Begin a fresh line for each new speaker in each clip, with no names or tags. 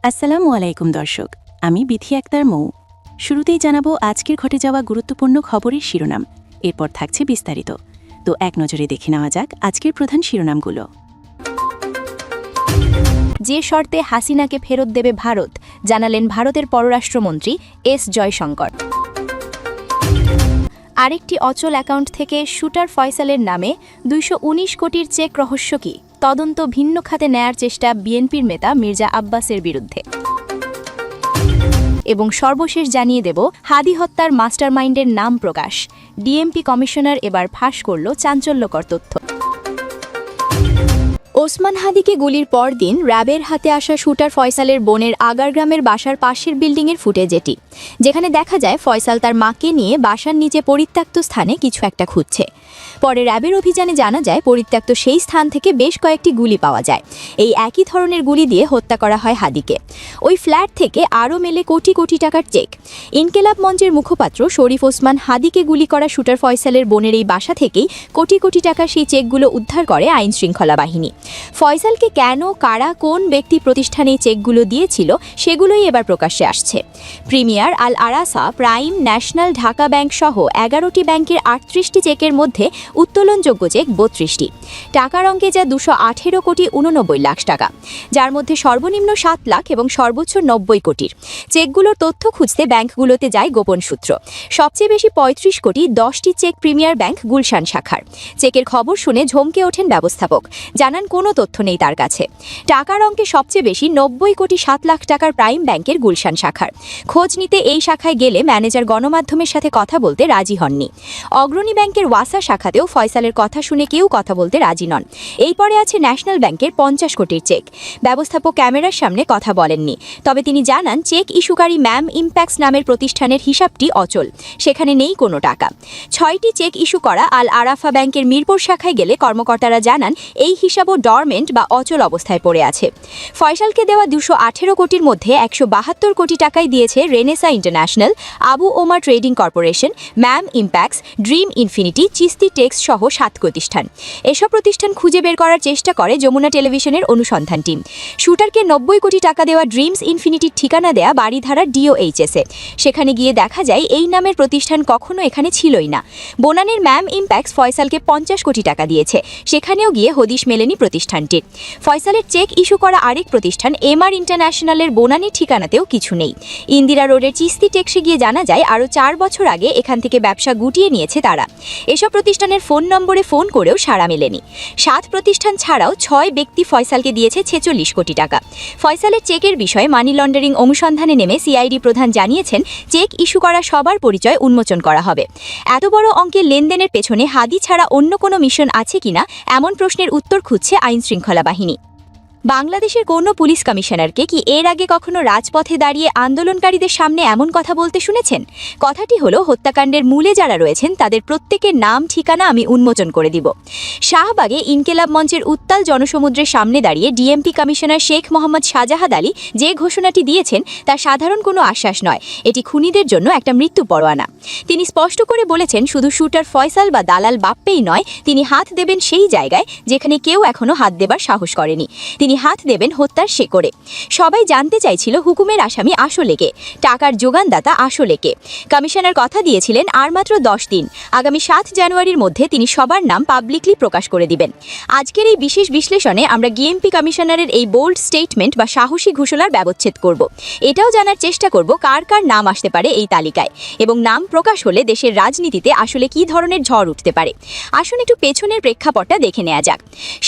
আসসালামু আলাইকুম দর্শক, আমি বিথি আক্তার মৌ। শুরুতেই জানাবো আজকের ঘটে যাওয়া গুরুত্বপূর্ণ খবরের শিরোনাম, এরপর থাকছে বিস্তারিত। তো এক নজরে দেখে নেওয়া যাক আজকের প্রধান শিরোনামগুলো।
যে শর্তে হাসিনাকে ফেরত দেবে ভারত, জানালেন ভারতের পররাষ্ট্রমন্ত্রী এস জয়শঙ্কর। আরেকটি অচল অ্যাকাউন্ট থেকে শুটার ফয়সালের নামে ২১৯ কোটির চেক রহস্য কী? তদন্ত ভিন্ন খাতে নেয়ার চেষ্টা বিএনপির নেতা মির্জা আব্বাসের বিরুদ্ধে। এবং সর্বশেষ জানিয়ে দেব হাদি হত্যার মাস্টারমাইন্ডের নাম প্রকাশ। ডিএমপি কমিশনার এবার ফাঁস করল চাঞ্চল্যকর তথ্য। ওসমান হাদিকে গুলির পরদিন র্যাবের হাতে আসা শুটার ফয়সালের বোনের আগারগ্রামের বাসার পাশের বিল্ডিংয়ের ফুটেজ এটি, যেখানে দেখা যায় ফয়সাল তার মাকে নিয়ে বাসার নিচে পরিত্যক্ত স্থানে কিছু একটা খুঁজছে। পরে র্যাবের অভিযানে জানা যায় পরিত্যক্ত সেই স্থান থেকে বেশ কয়েকটি গুলি পাওয়া যায়। এই একই ধরনের গুলি দিয়ে হত্যা করা হয় হাদিকে। ওই ফ্ল্যাট থেকে আরও মেলে কোটি কোটি টাকার চেক। ইনকেলাব মঞ্চের মুখপাত্র শরীফ ওসমান হাদিকে গুলি করা শুটার ফয়সালের বোনের এই বাসা থেকেই কোটি কোটি টাকার সেই চেকগুলো উদ্ধার করে আইনশৃঙ্খলা বাহিনী। ফয়সালকে কেন, কারা, কোন ব্যক্তি প্রতিষ্ঠানে এই চেকগুলো দিয়েছিল সেগুলোই এবার প্রকাশ্যে আসছে। প্রিমিয়ার, আল Arasa, prime, national, Dhaka bank সহ ১১টি ব্যাংকের ৩৮টি চেকের মধ্যে উত্তোলনযোগ্য চেক ৩২টি। টাকার অঙ্কে যা ২১৮ কোটি ৮৯ লাখ টাকা, যার মধ্যে সর্বনিম্ন ৭ লাখ এবং সর্বোচ্চ ৯০ কোটির। চেকগুলোর তথ্য খুঁজতে ব্যাংকগুলোতে যায় গোপন সূত্র। সবচেয়ে বেশি ৩৫ কোটি ১০টি চেক প্রিমিয়ার ব্যাংক গুলশান শাখার। চেকের খবর শুনে ঝমকে ওঠেন ব্যবস্থাপক, জানান কোনো তথ্য নেই তার কাছে। টাকার অঙ্কে সবচেয়ে বেশি ৯০ কোটি ৭ লাখ টাকার প্রাইম ব্যাংকের গুলশান শাখার। খোঁজ নিতে এই শাখায় গেলে ম্যানেজার গণমাধ্যমের সাথে কথা বলতে রাজি হননি। অগ্রণী ব্যাংকের ওয়াসা শাখাতেও ফয়সালের কথা শুনে কেউ কথা বলতে রাজি নন। এই পরে আছে ন্যাশনাল ব্যাংকের ৫০ কোটির চেক। ব্যবস্থাপক ক্যামেরার সামনে কথা বলেননি, তবে তিনি জানান চেক ইস্যুকারী ম্যাম ইম্প্যাক্টস নামের প্রতিষ্ঠানের হিসাবটি অচল, সেখানে নেই কোনো টাকা। ৬টি চেক ইস্যু করা আল আরাফা ব্যাংকের মিরপুর শাখায় গেলে কর্মকর্তারা জানান এই হিসাবও ডরমেন্ট বা অচল অবস্থায় পড়ে আছে। ফয়সালকে দেওয়া ২১৮ কোটির মধ্যে ১৭২ কোটি টাকাই দিয়েছে Renaissance International, Abu Omar Trading Corporation, Mam Impacts, Dream Infinity, Chishti Tex সহ ৭ প্রতিষ্ঠান। এসব প্রতিষ্ঠান খুঁজে বের করার চেষ্টা করে যমুনা টেলিভিশনের অনুসন্ধান টিম। শুটারকে ৯০ কোটি টাকা দেওয়া ড্রিমস ইনফিনিটির ঠিকানা দেয়া বাড়িধারা ডিওএইচএসে। সেখানে গিয়ে দেখা যায় এই নামের প্রতিষ্ঠান কখনো এখানে ছিলই না। বোনানের ম্যাম ইম্প্যাক্টস ফয়সালকে ৫০ কোটি টাকা দিয়েছে, সেখানেও গিয়ে হদিশ মেলেনি প্রতিষ্ঠানটির। ফয়সালের চেক ইস্যু করা আরেক প্রতিষ্ঠান এমআর ইন্টারন্যাশনালের বোনানির ঠিকানাতেও কিছু নেই। ইন্দিরা রোডের চিস্তি টেক্সে গিয়ে জানা যায় আরও ৪ বছর আগে এখান থেকে ব্যবসা গুটিয়ে নিয়েছে তারা। এসব প্রতিষ্ঠানের ফোন নম্বরে ফোন করেও সাড়া মেলেনি। ৭ প্রতিষ্ঠান ছাড়াও ৬ ব্যক্তি ফয়সালকে দিয়েছে ৪৬ কোটি টাকা। ফয়সালের চেকের বিষয়ে মানি লন্ডারিং অনুসন্ধানে নেমে সিআইডি প্রধান জানিয়েছেন চেক ইস্যু করা সবার পরিচয় উন্মোচন করা হবে। এত বড় অঙ্কের লেনদেনের পেছনে হাদি ছাড়া অন্য কোনো মিশন আছে কিনা এমন প্রশ্নের উত্তর খুঁজছে আইনশৃঙ্খলা বাহিনী। বাংলাদেশের কোনো পুলিশ কমিশনারকে কি এর আগে কখনো রাজপথে দাঁড়িয়ে আন্দোলনকারীদের সামনে এমন কথা বলতে শুনেছেন? কথাটি হলো হত্যাকাণ্ডের মূলে যারা রয়েছেন তাদের প্রত্যেকের নাম ঠিকানা আমি উন্মোচন করে দিব। শাহবাগে ইনকেলাব মঞ্চের উত্তাল জনসমুদ্রের সামনে দাঁড়িয়ে ডিএমপি কমিশনার শেখ মোহাম্মদ শাহজাহাদ আলী যে ঘোষণাটি দিয়েছেন তা সাধারণ কোনো আশ্বাস নয়, এটি খুনিদের জন্য একটা মৃত্যু পরোয়ানা। তিনি স্পষ্ট করে বলেছেন শুধু শুটার ফয়সাল বা দালাল বাপ্পেই নয়, তিনি হাত দেবেন সেই জায়গায় যেখানে কেউ এখনো হাত দেবার সাহস করেনি। তিনি হাত দেবেন হত্যার শেকড়ে। সবাই জানতে চাইছিল হুকুমের আসামি আসলে কে, টাকার যোগানদাতা আসলে কে। কমিশনার কথা দিয়েছিলেন আর মাত্র ১০ দিন, আগামী ৭ জানুয়ারির মধ্যে তিনি সবার নাম পাবলিকলি প্রকাশ করে দিবেন। আজকের এই বিশেষ বিশ্লেষণে আমরা ডিএমপি কমিশনারের এই বোল্ড স্টেটমেন্ট বা সাহসী ঘোষণার ব্যবচ্ছেদ করব। এটাও জানার চেষ্টা করব কার কার নাম আসতে পারে এই তালিকায়, এবং নাম প্রকাশ হলে দেশের রাজনীতিতে আসলে কী ধরনের ঝড় উঠতে পারে। আসুন একটু পেছনের প্রেক্ষাপটটা দেখে নেওয়া যাক।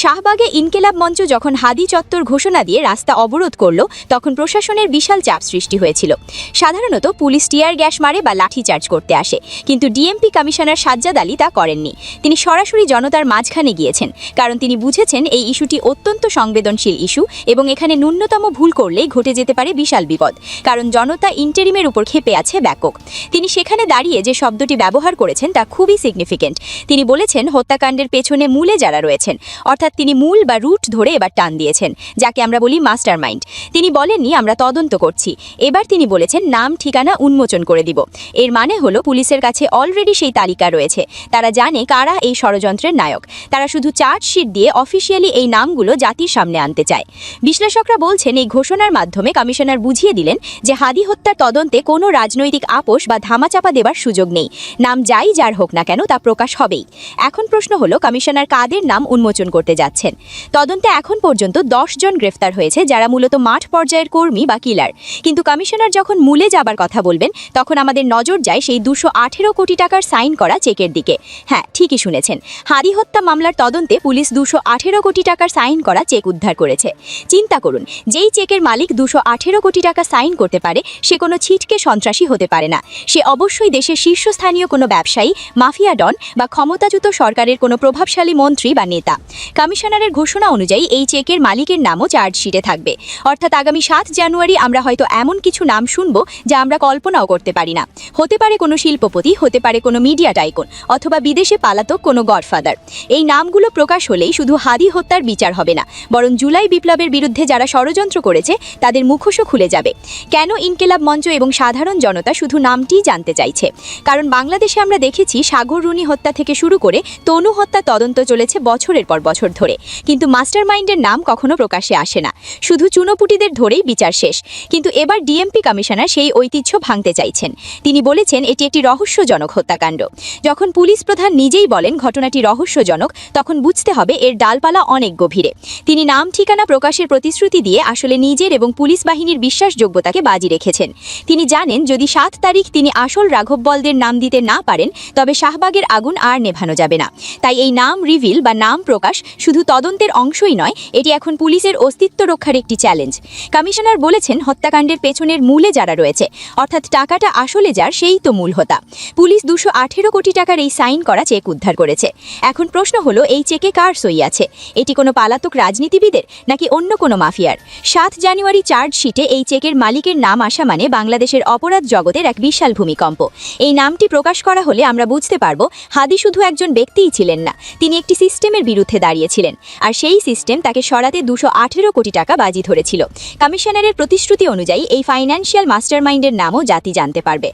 শাহবাগে ইনকেলাব মঞ্চ যখন হাদি চত্বর ঘোষণা দিয়ে রাস্তা অবরোধ করল তখন প্রশাসনের বিশাল চাপ সৃষ্টি হয়েছিল। সাধারণত পুলিশ টিয়ার গ্যাস মারে বা লাঠিচার্জ করতে আসে, কিন্তু ডিএমপি কমিশনার সাজ্জাদ আলী তা করেননি। তিনি সরাসরি জনতার মাঝখানে গিয়েছেন, কারণ তিনি বুঝেছেন এই ইস্যুটি অত্যন্ত সংবেদনশীল ইস্যু এবং এখানে ন্যূনতম ভুল করলেই ঘটে যেতে পারে বিশাল বিপদ, কারণ জনতা ইন্টারিমের উপর ক্ষেপে আছে ব্যাপক। তিনি সেখানে দাঁড়িয়ে যে শব্দটি ব্যবহার করেছেন তা খুবই সিগনিফিকেন্ট। তিনি বলেছেন হত্যাকাণ্ডের পেছনে মূলে যারা রয়েছেন, অর্থাৎ তিনি মূল বা রুট ধরে এবার টান দিয়েছেন। করেছেন, যাকে আমরা বলি মাস্টারমাইন্ড। তিনি বলেননি আমরা তদন্ত করছি, এবার তিনি বলেছেন নাম ঠিকানা উন্মোচন করে দিব। এর মানে হলো পুলিশের কাছে অলরেডি সেই তালিকা রয়েছে, তারা জানে কারা এই ষড়যন্ত্রের নায়ক। তারা শুধু চার্জশিট দিয়ে অফিসিয়ালি এই নামগুলো জাতির সামনে আনতে চায়। বিশ্লেষকরা বলছেন এই ঘোষণার মাধ্যমে কমিশনার বুঝিয়ে দিলেন যে হাদি হত্যার তদন্তে কোনো রাজনৈতিক আপোষ বা ধামাচাপা দেবার সুযোগ নেই। নাম যাই যার হোক না কেন তা প্রকাশ হবেই। এখন প্রশ্ন হলো কমিশনার কাদের নাম উন্মোচন করতে যাচ্ছেন। তদন্তে এখন পর্যন্ত 10 জন গ্রেফতার হয়েছে, যারা মূলত মাঠ পর্যায়ের কর্মী বা কিলার। কিন্তু কমিশনার যখন মূলে যাবার কথা বলবেন, তখন আমাদের নজর যায় সেই 218 কোটি টাকার সাইন করা চেকের দিকে। হ্যাঁ, ঠিকই শুনেছেন, হাদি হত্যা মামলার তদন্তে পুলিশ 218 কোটি টাকার সাইন করা চেক উদ্ধার করেছে। চিন্তা করুন, যেই চেকের মালিক 218 কোটি টাকা সাইন করতে পারে, সে কোনো ছিটকে সন্ত্রাসী হতে পারে না। সে অবশ্যই দেশের শীর্ষস্থানীয় কোনো ব্যবসায়ী, মাফিয়া ডন বা ক্ষমতাচ্যুত সরকারের কোনো প্রভাবশালী মন্ত্রী বা নেতা। কমিশনারের ঘোষণা অনুযায়ী এই চেকের মালিকের নামও চার্জশিটে থাকবে। অর্থাৎ আগামী 7 জানুয়ারি আমরা হয়তো এমন কিছু নাম শুনব যা আমরা কল্পনাও করতে পারি না। হতে পারে কোনো শিল্পপতি, হতে পারে কোনো মিডিয়া টাইকুন, অথবা বিদেশে পালাতক কোনো গডফাদার। এই নামগুলো প্রকাশ হলেই শুধু হাদি হত্যার বিচার হবে না, বরং জুলাই বিপ্লবের বিরুদ্ধে যারা ষড়যন্ত্র করেছে তাদের মুখোশও খুলে যাবে। কেন ইনকিলাব মঞ্চ এবং সাধারণ জনতা শুধু নামটিই জানতে চাইছে? কারণ বাংলাদেশে আমরা দেখেছি সাগর রুনি হত্যা থেকে শুরু করে তনু হত্যা তদন্ত চলেছে বছরের পর বছর ধরে, কিন্তু মাস্টারমাইন্ডের নাম কখনো প্রকাশ্যে আসে না। শুধু চুনোপুটিদের ধরেই বিচার শেষ। কিন্তু এবার ডিএমপি কমিশনার সেই ঐতিহ্য ভাঙতে চাইছেন। তিনি বলেছেন এটি একটি রহস্যজনক হত্যাকাণ্ড। যখন পুলিশ প্রধান নিজেই বলেন ঘটনাটি রহস্যজনক, তখন বুঝতে হবে এর ডালপালা অনেক গভীরে। তিনি নাম ঠিকানা প্রকাশের প্রতিশ্রুতি দিয়ে আসলে নিজের এবং পুলিশ বাহিনীর বিশ্বাসযোগ্যতাকে বাজি রেখেছেন। তিনি জানেন যদি 7 তারিখ তিনি আসল রাঘব বলদের নাম দিতে না পারেন, তবে শাহবাগের আগুন আর নেভানো যাবে না। তাই এই নাম রিভিল বা নাম প্রকাশ শুধু তদন্তের অংশই নয়, এটি এখন পুলিশের অস্তিত্ব রক্ষার একটি চ্যালেঞ্জ। কমিশনার বলেছেন হত্যাকাণ্ডের পেছনের মূলে যারা রয়েছে, অর্থাৎ টাকাটা আসলে যার, সেই তো মূল হোতা। পুলিশ 218 কোটি টাকার এই সাইন করা চেক উদ্ধার করেছে। এখন প্রশ্ন হলো এই চেকে কার সই আছে? এটি কোনো পালাতক রাজনীতিবিদের নাকি অন্য কোনো মাফিয়ার? 7 জানুয়ারি চার্জশিটে এই চেকের মালিকের নাম আসা মানে বাংলাদেশের অপরাধ জগতের এক বিশাল ভূমিকম্প। এই নামটি প্রকাশ করা হলে আমরা বুঝতে পারবো হাদি শুধু একজন ব্যক্তিই ছিলেন না, তিনি একটি সিস্টেমের বিরুদ্ধে দাঁড়িয়েছিলেন। আর সেই সিস্টেম তাকে সরাতে 218 কোটি টাকা বাজি ধরেছিল। কমিশনারের প্রতিশ্রুতি অনুযায়ী এই ফাইন্যান্সিয়াল মাস্টারমাইন্ডের নামও জাতি জানতে পারবে।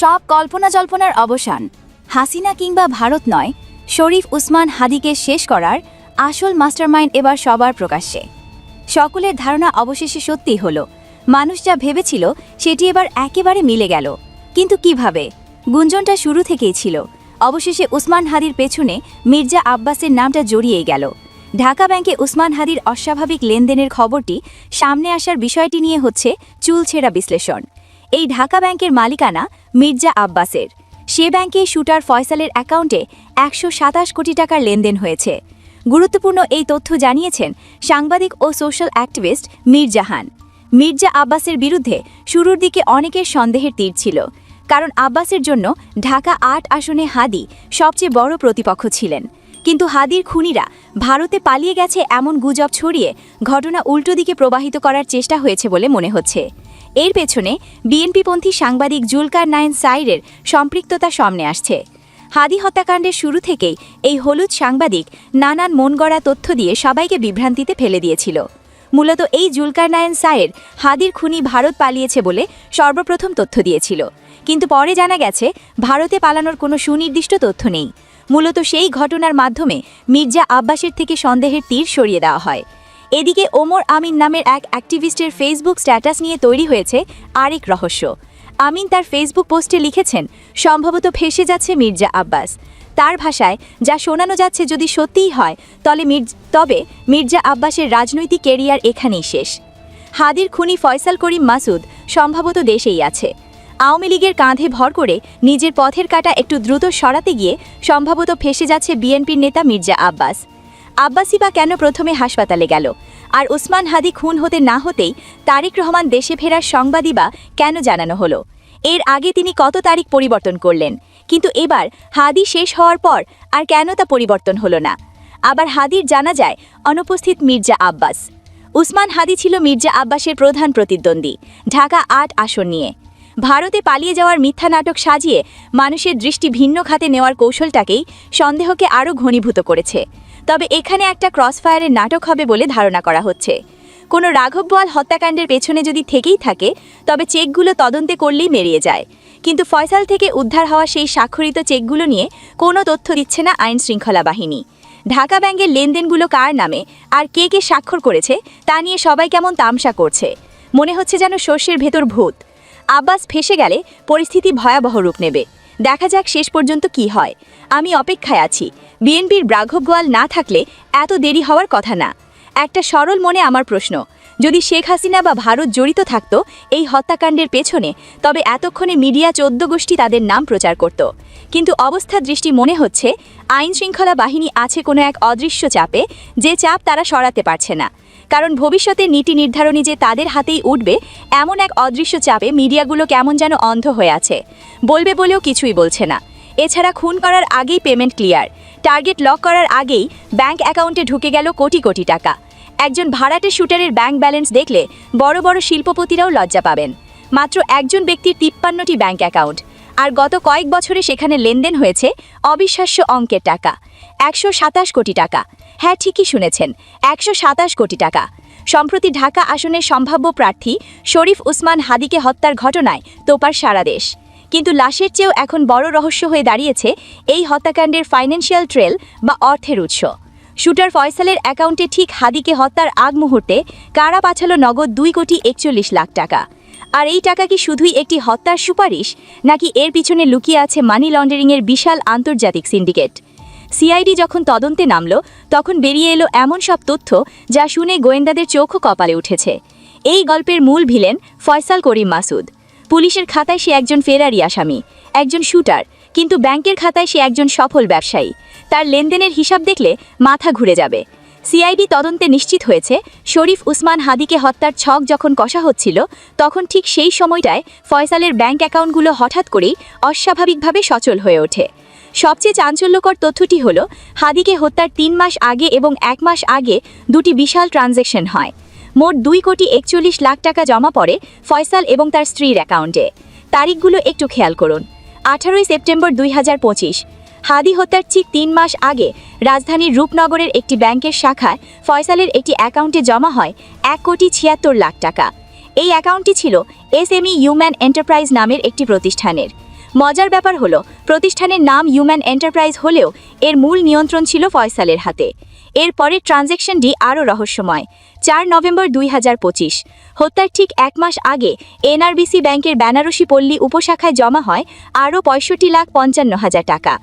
সব কল্পনা জল্পনার অবসান। হাসিনা কিংবা ভারত নয়, শরীফ উসমান হাদিকে শেষ করার আসল মাস্টারমাইন্ড এবার সবার প্রকাশ্যে। সকলের ধারণা অবশেষে সত্যি হলো। মানুষ যা ভেবেছিল সেটি এবার একেবারে মিলে গেল। কিন্তু কিভাবে? গুঞ্জনটা শুরু থেকেই ছিল। অবশেষে উসমান হাদির পেছনে মির্জা আব্বাসের নামটা জড়িয়ে গেল। ঢাকা ব্যাংকে উসমান হাদির অস্বাভাবিক লেনদেনের খবরটি সামনে আসার বিষয়টি নিয়ে হচ্ছে চুলছেড়া বিশ্লেষণ। এই ঢাকা ব্যাংকের মালিকানা মির্জা আব্বাসের। সে ব্যাংকে শুটার ফয়সালের অ্যাকাউন্টে 127 কোটি টাকার লেনদেন হয়েছে। গুরুত্বপূর্ণ এই তথ্য জানিয়েছেন সাংবাদিক ও সোশ্যাল অ্যাক্টিভিস্ট মীর জাহান। মির্জা আব্বাসের বিরুদ্ধে শুরুর দিকে অনেকের সন্দেহের তীর ছিল, কারণ আব্বাসের জন্য ঢাকা 8 আসনে হাদি সবচেয়ে বড় প্রতিপক্ষ ছিলেন। কিন্তু হাদির খুনিরা ভারতে পালিয়ে গেছে এমন গুজব ছড়িয়ে ঘটনা উল্টো দিকে প্রবাহিত করার চেষ্টা হয়েছে বলে মনে হচ্ছে। এর পেছনে বিএনপিপন্থী সাংবাদিক জুলকার নাইন সাইরের সম্পৃক্ততা সামনে আসছে। হাদি হত্যাকাণ্ডের শুরু থেকেই এই হলুদ সাংবাদিক নানান মনগড়া তথ্য দিয়ে সবাইকে বিভ্রান্তিতে ফেলে দিয়েছিল। মূলত এই জুলকার নাইন সাইর হাদির খুনি ভারত পালিয়েছে বলে সর্বপ্রথম তথ্য দিয়েছিল। কিন্তু পরে জানা গেছে ভারতে পালানোর কোনো সুনির্দিষ্ট তথ্য নেই। মূলত সেই ঘটনার মাধ্যমে মির্জা আব্বাসের থেকে সন্দেহের তীর সরিয়ে দেওয়া হয়। এদিকে ওমর আমিন নামের এক অ্যাক্টিভিস্টের ফেসবুক স্ট্যাটাস নিয়ে তৈরি হয়েছে আরেক রহস্য। আমিন তার ফেসবুক পোস্টে লিখেছেন সম্ভবত ফেঁসে যাচ্ছে মির্জা আব্বাস। তার ভাষায় যা শোনানো যাচ্ছে যদি সত্যিই হয় তবে মির্জা আব্বাসের রাজনৈতিক ক্যারিয়ার এখানেই শেষ। হাদির খুনি ফয়সাল করিম মাসুদ সম্ভবত দেশেই আছে। আওয়ামী লীগের কাঁধে ভর করে নিজের পথের কাঁটা একটু দ্রুত সরাতে গিয়ে সম্ভবত ফেঁসে যাচ্ছে বিএনপির নেতা মির্জা আব্বাস। আব্বাসই বা কেন প্রথমে হাসপাতালে গেল? আর উসমান হাদি খুন হতে না হতেই তারেক রহমান দেশে ফেরার সংবাদই বা কেন জানানো হলো? এর আগে তিনি কত তারিখ পরিবর্তন করলেন, কিন্তু এবার হাদি শেষ হওয়ার পর আর কেন তা পরিবর্তন হলো না? আবার হাদির জানা যায় অনুপস্থিত মির্জা আব্বাস। উসমান হাদি ছিল মির্জা আব্বাসের প্রধান প্রতিদ্বন্দ্বী ঢাকা 8 আসন নিয়ে। ভারতে পালিয়ে যাওয়ার মিথ্যা নাটক সাজিয়ে মানুষের দৃষ্টি ভিন্ন খাতে নেওয়ার কৌশলটাকেই সন্দেহকে আরও ঘনীভূত করেছে। তবে এখানে একটা ক্রসফায়ারের নাটক হবে বলে ধারণা করা হচ্ছে। কোনো রাঘব বোয়াল হত্যাকাণ্ডের পেছনে যদি থেকেই থাকে তবে চেকগুলো তদন্তে করলেই বেরিয়ে যায়। কিন্তু ফয়সাল থেকে উদ্ধার হওয়া সেই স্বাক্ষরিত চেকগুলো নিয়ে কোনো তথ্য দিচ্ছে না আইন শৃঙ্খলা বাহিনী। ঢাকা ব্যাংকের লেনদেনগুলো কার নামে আর কে কে স্বাক্ষর করেছে তা নিয়ে সবাই কেমন তামসা করছে। মনে হচ্ছে যেন শস্যের ভেতর ভূত। আব্বাস ফেসে গেলে পরিস্থিতি ভয়াবহ রূপ নেবে। দেখা যাক শেষ পর্যন্ত কি হয়। আমি অপেক্ষায় আছি। বিএনপির রাঘব বোয়াল না থাকলে এত দেরি হওয়ার কথা না। একটা সরল মনে আমার প্রশ্ন, যদি শেখ হাসিনা বা ভারত জড়িত থাকত এই হত্যাকাণ্ডের পেছনে, তবে এতক্ষণে মিডিয়া 14 গোষ্ঠী তাদের নাম প্রচার করত। কিন্তু অবস্থা দৃষ্টি মনে হচ্ছে আইন শৃঙ্খলা বাহিনী আছে কোনো এক অদৃশ্য চাপে, যে চাপ তারা সরাতে পারছে না। কারণ ভবিষ্যতে নীতি নির্ধারণী যে তাদের হাতেই উঠবে, এমন এক অদৃশ্য চাপে মিডিয়াগুলো কেমন যেন অন্ধ হয়ে আছে। বলবে বলেও কিছুই বলছে না। এছাড়া খুন করার আগেই পেমেন্ট ক্লিয়ার, টার্গেট লক করার আগেই ব্যাংক অ্যাকাউন্টে ঢুকে গেল কোটি কোটি টাকা। একজন ভাড়াটে শুটারের ব্যাংক ব্যালেন্স দেখলে বড় বড় শিল্পপতিরাও লজ্জা পাবেন। মাত্র একজন ব্যক্তির 53টি ব্যাংক অ্যাকাউন্ট, আর গত কয়েক বছরে সেখানে লেনদেন হয়েছে অবিশ্বাস্য অঙ্কের টাকা, 127 কোটি টাকা। হ্যাঁ, ঠিকই শুনেছেন, 127 কোটি টাকা। সম্প্রতি ঢাকা আসনের সম্ভাব্য প্রার্থী শরীফ উসমান হাদিকে হত্যার ঘটনায় তোপার সারা দেশ। কিন্তু লাশের চেয়েও এখন বড় রহস্য হয়ে দাঁড়িয়েছে এই হত্যাকাণ্ডের ফাইন্যান্সিয়াল ট্রেল বা অর্থের উৎস। শুটার ফয়সালের অ্যাকাউন্টে ঠিক হাদিকে হত্যার আগ মুহূর্তে কারা পাঠালো নগদ 2,41,00,000 টাকা। আর এই টাকা কি শুধুই একটি হত্যার সুপারিশ, নাকি এর পিছনে লুকিয়ে আছে মানি লন্ডারিংয়ের বিশাল আন্তর্জাতিক সিন্ডিকেট? সিআইডি যখন তদন্তে নামল, তখন বেরিয়ে এলো এমন সব তথ্য যা শুনে গোয়েন্দাদের চোখও কপালে উঠেছে। এই গল্পের মূল ভিলেন ফয়সাল করিম মাসুদ। পুলিশের খাতায় সে একজন ফেরারি আসামি, একজন শুটার, কিন্তু ব্যাংকের খাতায় সে একজন সফল ব্যবসায়ী। তার লেনদেনের হিসাব দেখলে মাথা ঘুরে যাবে। সিআইডি তদন্তে নিশ্চিত হয়েছে শরীফ উসমান হাদিকে হত্যার ছক যখন কষা হচ্ছিল, তখন ঠিক সেই সময়টায় ফয়সালের ব্যাংক অ্যাকাউন্টগুলো হঠাৎ করেই অস্বাভাবিকভাবে সচল হয়ে ওঠে। সবচেয়ে চাঞ্চল্যকর তথ্যটি হল, হাদিকে হত্যার 3 মাস আগে এবং 1 মাস আগে দুটি বিশাল ট্রানজ্যাকশন হয়। মোট 2,41,00,000 টাকা জমা পড়ে ফয়সাল এবং তার স্ত্রীর অ্যাকাউন্টে। তারিখগুলো একটু খেয়াল করুন। 18 সেপ্টেম্বর 2025, হাদি হত্যার ঠিক 3 মাস আগে রাজধানীর রূপনগরের একটি ব্যাংকের শাখায় ফয়সালের একটি অ্যাকাউন্টে জমা হয় 1,76,00,000 টাকা। এই অ্যাকাউন্টটি ছিল এসএমই হিউম্যান এন্টারপ্রাইজ নামের একটি প্রতিষ্ঠানের। মজার ব্যাপার হলো, প্রতিষ্ঠানের নাম হিউম্যান এন্টারপ্রাইজ হলেও এর মূল নিয়ন্ত্রণ ছিল ফয়সালের হাতে। এর পরের ট্রানজ্যাকশনটি আরও রহস্যময়। 4 নভেম্বর 2025, হত্যার ঠিক 1 মাস আগে এনআরবিসি ব্যাংকের বেনারসি পল্লী উপশাখায় জমা হয় আরও 65,55,000 টাকা।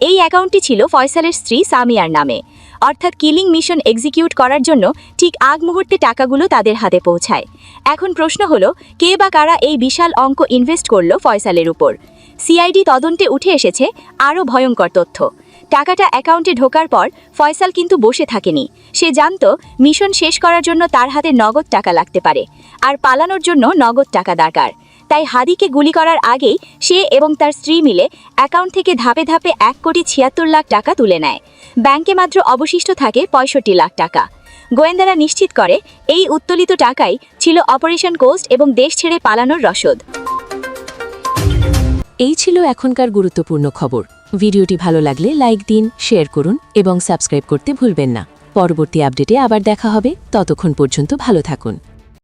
এই অ্যাকাউন্টটি ছিল ফয়সালের স্ত্রী সামিয়ার নামে। অর্থাৎ কিলিং মিশন এক্সিকিউট করার জন্য ঠিক আগ মুহূর্তে টাকাগুলো তাদের হাতে পৌঁছায়। এখন প্রশ্ন হলো, কে বা কারা এই বিশাল অঙ্ক ইনভেস্ট করলো ফয়সালের উপর? সিআইডি তদন্তে উঠে এসেছে আরও ভয়ঙ্কর তথ্য। টাকাটা অ্যাকাউন্টে ঢোকার পর ফয়সাল কিন্তু বসে থাকেনি। সে জানত মিশন শেষ করার জন্য তার হাতে নগদ টাকা লাগতে পারে, আর পালানোর জন্য নগদ টাকা দরকার। তাই হাদিকে গুলি করার আগেই সে এবং তার স্ত্রী মিলে অ্যাকাউন্ট থেকে ধাপে ধাপে 1,76,00,000 টাকা তুলে নেয়। ব্যাংকে মাত্র অবশিষ্ট থাকে 65,00,000 টাকা। গোয়েন্দারা নিশ্চিত করে এই উত্তোলিত টাকাই ছিল অপারেশন কোস্ট এবং দেশ ছেড়ে পালানোর রসদ।
এই ছিল এখনকার গুরুত্বপূর্ণ খবর। ভিডিওটি ভালো লাগলে লাইক দিন, শেয়ার করুন এবং সাবস্ক্রাইব করতে ভুলবেন না। পরবর্তী আপডেটে আবার দেখা হবে। ততক্ষণ পর্যন্ত ভালো থাকুন।